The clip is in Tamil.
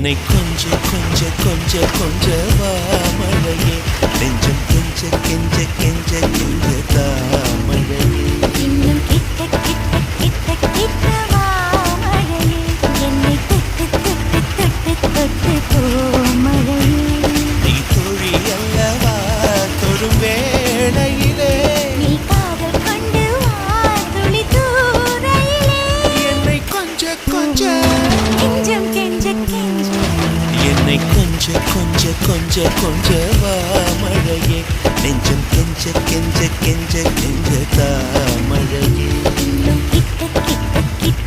என்னை கொஞ்ச கொஞ்ச கொஞ்ச கொஞ்ச வா மழையே நெஞ்சம் கெஞ்ச கெஞ்ச கெஞ்ச கெஞ்ச தாமழையே இன்னும் கிட்ட கிட்ட கிட்ட கிட்ட வா மழையே என்னை தொட்டு தொட்டு தொட்டு தொட்டு போ மழையே நீ தோழி அல்லவா தொடும் வேளையிலே நீ காதல் கொண்டு வா துளி தூரையிலே என்னை கொஞ்ச கொஞ்ச கெஞ்சம் கெஞ்ச கெஞ்ச என்னை கொஞ்ச கொஞ்ச கொஞ்ச கொஞ்ச வா மழையே நெஞ்சம் கெஞ்ச கெஞ்ச கெஞ்ச கெஞ்ச தாமழையே இன்னும் கிட்ட கிட்ட கிட்ட